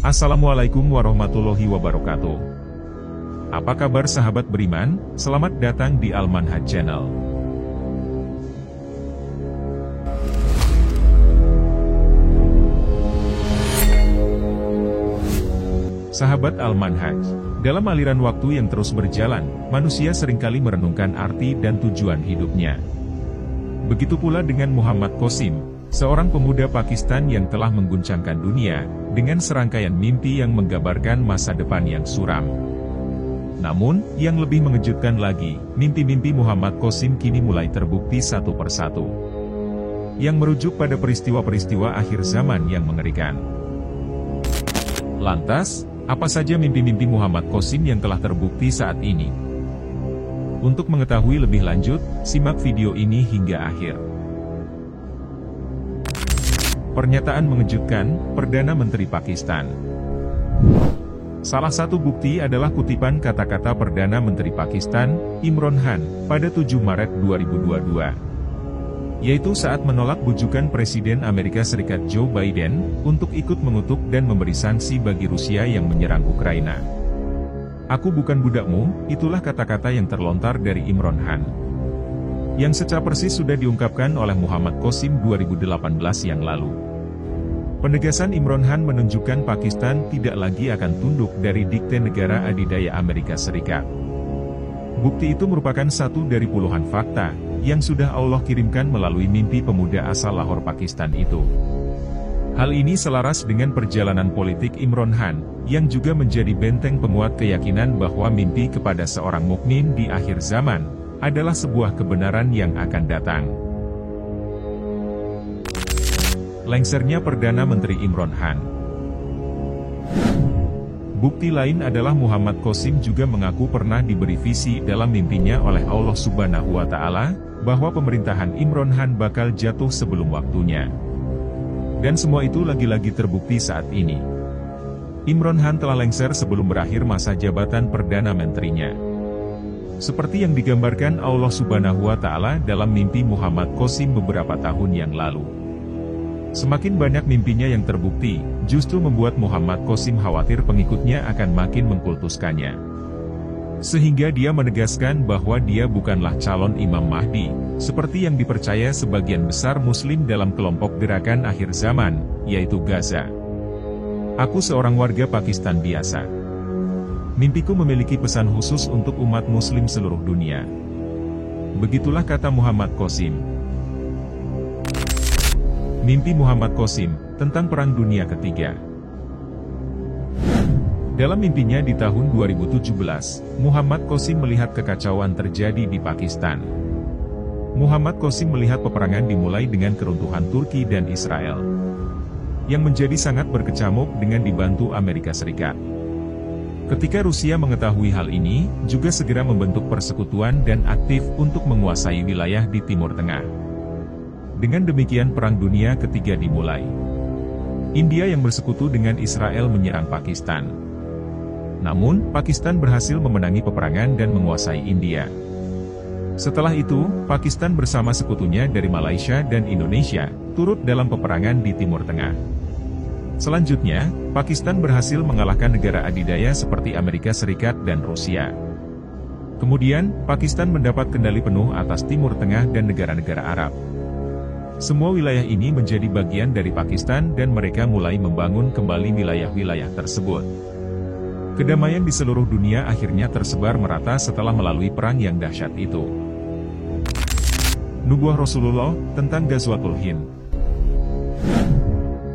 Assalamualaikum warahmatullahi wabarakatuh. Apa kabar sahabat beriman? Selamat datang di Al-Manhaj Channel. Sahabat Al-Manhaj, dalam aliran waktu yang terus berjalan, manusia seringkali merenungkan arti dan tujuan hidupnya. Begitu pula dengan Muhammad Qasim, seorang pemuda Pakistan yang telah mengguncangkan dunia, dengan serangkaian mimpi yang menggambarkan masa depan yang suram. Namun, yang lebih mengejutkan lagi, mimpi-mimpi Muhammad Qasim kini mulai terbukti satu persatu. Yang merujuk pada peristiwa-peristiwa akhir zaman yang mengerikan. Lantas, apa saja mimpi-mimpi Muhammad Qasim yang telah terbukti saat ini? Untuk mengetahui lebih lanjut, simak video ini hingga akhir. Pernyataan mengejutkan, Perdana Menteri Pakistan. Salah satu bukti adalah kutipan kata-kata Perdana Menteri Pakistan, Imran Khan, pada 7 Maret 2022. Yaitu saat menolak bujukan Presiden Amerika Serikat Joe Biden, untuk ikut mengutuk dan memberi sanksi bagi Rusia yang menyerang Ukraina. "Aku bukan budakmu," itulah kata-kata yang terlontar dari Imran Khan. Yang secara persis sudah diungkapkan oleh Muhammad Qasim 2018 yang lalu. Penegasan Imran Khan menunjukkan Pakistan tidak lagi akan tunduk dari dikte negara adidaya Amerika Serikat. Bukti itu merupakan satu dari puluhan fakta, yang sudah Allah kirimkan melalui mimpi pemuda asal Lahore Pakistan itu. Hal ini selaras dengan perjalanan politik Imran Khan, yang juga menjadi benteng penguat keyakinan bahwa mimpi kepada seorang mukmin di akhir zaman, adalah sebuah kebenaran yang akan datang. Lengsernya Perdana Menteri Imran Khan. Bukti lain adalah Muhammad Qasim juga mengaku pernah diberi visi dalam mimpinya oleh Allah Subhanahu wa Ta'ala, bahwa pemerintahan Imran Khan bakal jatuh sebelum waktunya. Dan semua itu lagi-lagi terbukti saat ini. Imran Khan telah lengser sebelum berakhir masa jabatan Perdana Menterinya. Seperti yang digambarkan Allah Subhanahu wa Ta'ala dalam mimpi Muhammad Qasim beberapa tahun yang lalu. Semakin banyak mimpinya yang terbukti, justru membuat Muhammad Qasim khawatir pengikutnya akan makin mengkultuskannya. Sehingga dia menegaskan bahwa dia bukanlah calon Imam Mahdi, seperti yang dipercaya sebagian besar Muslim dalam kelompok gerakan akhir zaman, yaitu Gaza. "Aku seorang warga Pakistan biasa. Mimpiku memiliki pesan khusus untuk umat Muslim seluruh dunia." Begitulah kata Muhammad Qasim. Mimpi Muhammad Qasim, tentang Perang Dunia Ketiga. Dalam mimpinya di tahun 2017, Muhammad Qasim melihat kekacauan terjadi di Pakistan. Muhammad Qasim melihat peperangan dimulai dengan keruntuhan Turki dan Israel, yang menjadi sangat berkecamuk dengan dibantu Amerika Serikat. Ketika Rusia mengetahui hal ini, juga segera membentuk persekutuan dan aktif untuk menguasai wilayah di Timur Tengah. Dengan demikian Perang Dunia Ketiga dimulai. India yang bersekutu dengan Israel menyerang Pakistan. Namun, Pakistan berhasil memenangi peperangan dan menguasai India. Setelah itu, Pakistan bersama sekutunya dari Malaysia dan Indonesia, turut dalam peperangan di Timur Tengah. Selanjutnya, Pakistan berhasil mengalahkan negara adidaya seperti Amerika Serikat dan Rusia. Kemudian, Pakistan mendapat kendali penuh atas Timur Tengah dan negara-negara Arab. Semua wilayah ini menjadi bagian dari Pakistan dan mereka mulai membangun kembali wilayah-wilayah tersebut. Kedamaian di seluruh dunia akhirnya tersebar merata setelah melalui perang yang dahsyat itu. Nubuah Rasulullah, tentang Ghazwatul Hind.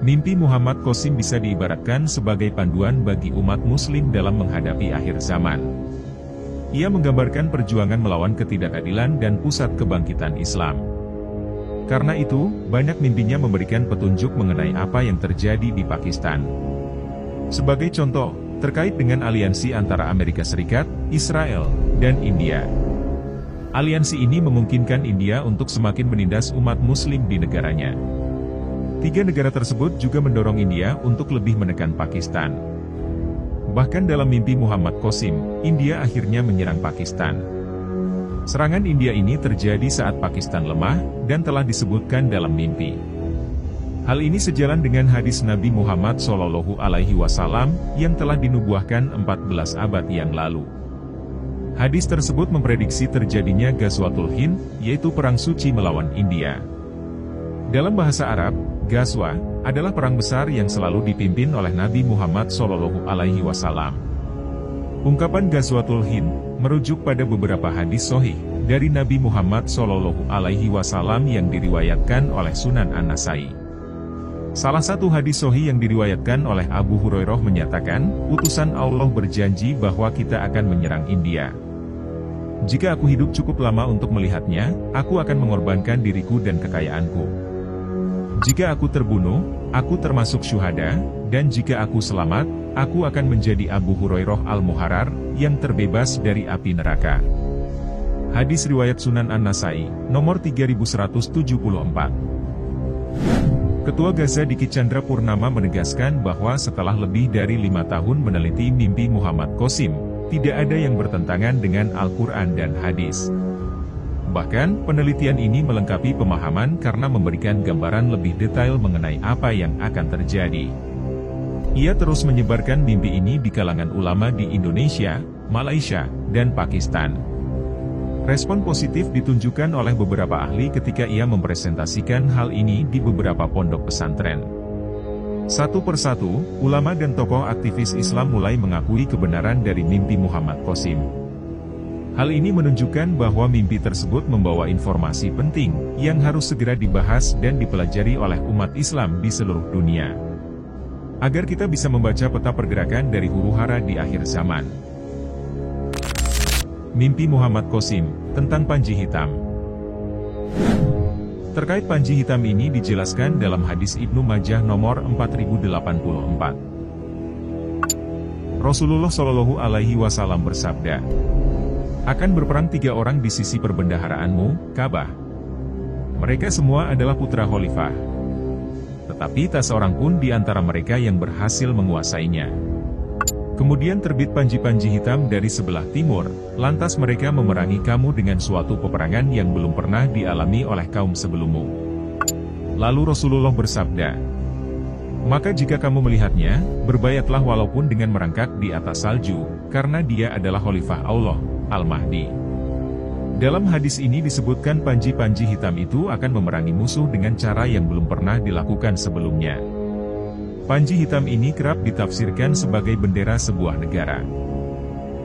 Mimpi Muhammad Qasim bisa diibaratkan sebagai panduan bagi umat Muslim dalam menghadapi akhir zaman. Ia menggambarkan perjuangan melawan ketidakadilan dan pusat kebangkitan Islam. Karena itu, banyak mimpinya memberikan petunjuk mengenai apa yang terjadi di Pakistan. Sebagai contoh, terkait dengan aliansi antara Amerika Serikat, Israel, dan India. Aliansi ini memungkinkan India untuk semakin menindas umat Muslim di negaranya. Tiga negara tersebut juga mendorong India untuk lebih menekan Pakistan. Bahkan dalam mimpi Muhammad Qasim, India akhirnya menyerang Pakistan. Serangan India ini terjadi saat Pakistan lemah, dan telah disebutkan dalam mimpi. Hal ini sejalan dengan hadis Nabi Muhammad SAW yang telah dinubuahkan 14 abad yang lalu. Hadis tersebut memprediksi terjadinya Ghazwatul Hind, yaitu perang suci melawan India. Dalam bahasa Arab, Ghazwa adalah perang besar yang selalu dipimpin oleh Nabi Muhammad SAW. Ungkapan Ghazwatul Hind merujuk pada beberapa hadis sahih dari Nabi Muhammad SAW yang diriwayatkan oleh Sunan An-Nasai. Salah satu hadis sahih yang diriwayatkan oleh Abu Hurairah menyatakan, utusan Allah berjanji bahwa kita akan menyerang India. Jika aku hidup cukup lama untuk melihatnya, aku akan mengorbankan diriku dan kekayaanku. Jika aku terbunuh, aku termasuk syuhada, dan jika aku selamat, aku akan menjadi Abu Hurairah Al-Muharrar, yang terbebas dari api neraka. Hadis riwayat Sunan An-Nasai, nomor 3174. Ketua Gaza Diki Chandra Purnama menegaskan bahwa setelah lebih dari 5 tahun meneliti mimpi Muhammad Qasim, tidak ada yang bertentangan dengan Al-Quran dan hadis. Bahkan, penelitian ini melengkapi pemahaman karena memberikan gambaran lebih detail mengenai apa yang akan terjadi. Ia terus menyebarkan mimpi ini di kalangan ulama di Indonesia, Malaysia, dan Pakistan. Respon positif ditunjukkan oleh beberapa ahli ketika ia mempresentasikan hal ini di beberapa pondok pesantren. Satu persatu, ulama dan tokoh aktivis Islam mulai mengakui kebenaran dari mimpi Muhammad Qasim. Hal ini menunjukkan bahwa mimpi tersebut membawa informasi penting, yang harus segera dibahas dan dipelajari oleh umat Islam di seluruh dunia. Agar kita bisa membaca peta pergerakan dari huru-hara di akhir zaman. Mimpi Muhammad Qasim, tentang Panji Hitam. Terkait Panji Hitam ini dijelaskan dalam hadis Ibnu Majah nomor 4084. Rasulullah SAW bersabda, akan berperang 3 orang di sisi perbendaharaanmu, Ka'bah. Mereka semua adalah putra khalifah. Tetapi tak seorang pun di antara mereka yang berhasil menguasainya. Kemudian terbit panji-panji hitam dari sebelah timur, lantas mereka memerangi kamu dengan suatu peperangan yang belum pernah dialami oleh kaum sebelummu. Lalu Rasulullah bersabda, maka jika kamu melihatnya, berbayatlah walaupun dengan merangkak di atas salju, karena dia adalah khalifah Allah, Al-Mahdi. Dalam hadis ini disebutkan panji-panji hitam itu akan memerangi musuh dengan cara yang belum pernah dilakukan sebelumnya. Panji hitam ini kerap ditafsirkan sebagai bendera sebuah negara.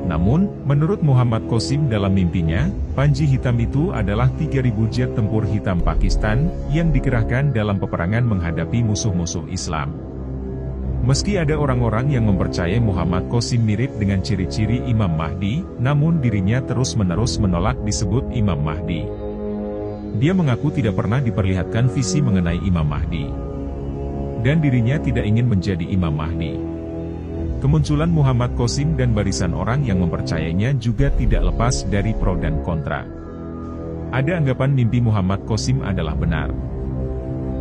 Namun, menurut Muhammad Qasim dalam mimpinya, panji hitam itu adalah 3.000 jet tempur hitam Pakistan, yang dikerahkan dalam peperangan menghadapi musuh-musuh Islam. Meski ada orang-orang yang mempercayai Muhammad Qasim mirip dengan ciri-ciri Imam Mahdi, namun dirinya terus-menerus menolak disebut Imam Mahdi. Dia mengaku tidak pernah diperlihatkan visi mengenai Imam Mahdi. Dan dirinya tidak ingin menjadi Imam Mahdi. Kemunculan Muhammad Qasim dan barisan orang yang mempercayainya juga tidak lepas dari pro dan kontra. Ada anggapan mimpi Muhammad Qasim adalah benar.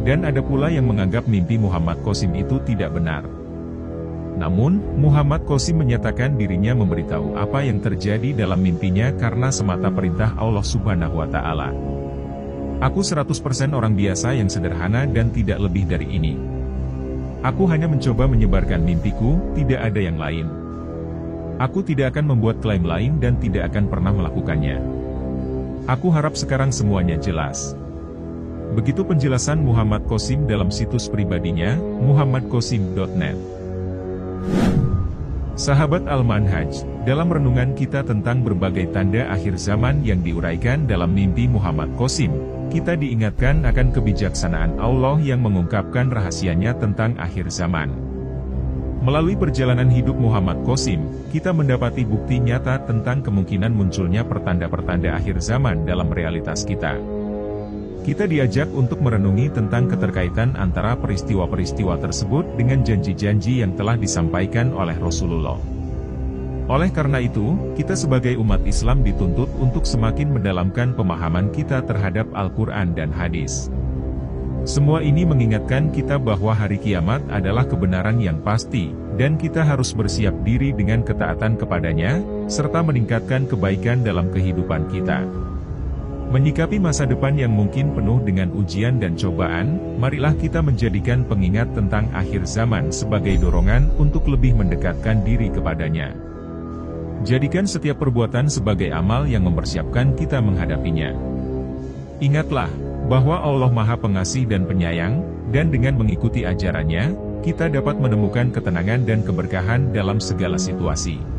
Dan ada pula yang menganggap mimpi Muhammad Qasim itu tidak benar. Namun, Muhammad Qasim menyatakan dirinya memberitahu apa yang terjadi dalam mimpinya karena semata perintah Allah Subhanahu wa Ta'ala. Aku 100% orang biasa yang sederhana dan tidak lebih dari ini. Aku hanya mencoba menyebarkan mimpiku, tidak ada yang lain. Aku tidak akan membuat klaim lain dan tidak akan pernah melakukannya. Aku harap sekarang semuanya jelas. Begitu penjelasan Muhammad Qasim dalam situs pribadinya, muhammadqasim.net. Sahabat Al-Manhaj, dalam renungan kita tentang berbagai tanda akhir zaman yang diuraikan dalam mimpi Muhammad Qasim, kita diingatkan akan kebijaksanaan Allah yang mengungkapkan rahasianya tentang akhir zaman. Melalui perjalanan hidup Muhammad Qasim, kita mendapati bukti nyata tentang kemungkinan munculnya pertanda-pertanda akhir zaman dalam realitas kita. Kita diajak untuk merenungi tentang keterkaitan antara peristiwa-peristiwa tersebut dengan janji-janji yang telah disampaikan oleh Rasulullah. Oleh karena itu, kita sebagai umat Islam dituntut untuk semakin mendalamkan pemahaman kita terhadap Al-Quran dan hadis. Semua ini mengingatkan kita bahwa hari kiamat adalah kebenaran yang pasti, dan kita harus bersiap diri dengan ketaatan kepadanya, serta meningkatkan kebaikan dalam kehidupan kita. Menyikapi masa depan yang mungkin penuh dengan ujian dan cobaan, marilah kita menjadikan pengingat tentang akhir zaman sebagai dorongan untuk lebih mendekatkan diri kepadanya. Jadikan setiap perbuatan sebagai amal yang mempersiapkan kita menghadapinya. Ingatlah, bahwa Allah Maha Pengasih dan Penyayang, dan dengan mengikuti ajarannya, kita dapat menemukan ketenangan dan keberkahan dalam segala situasi.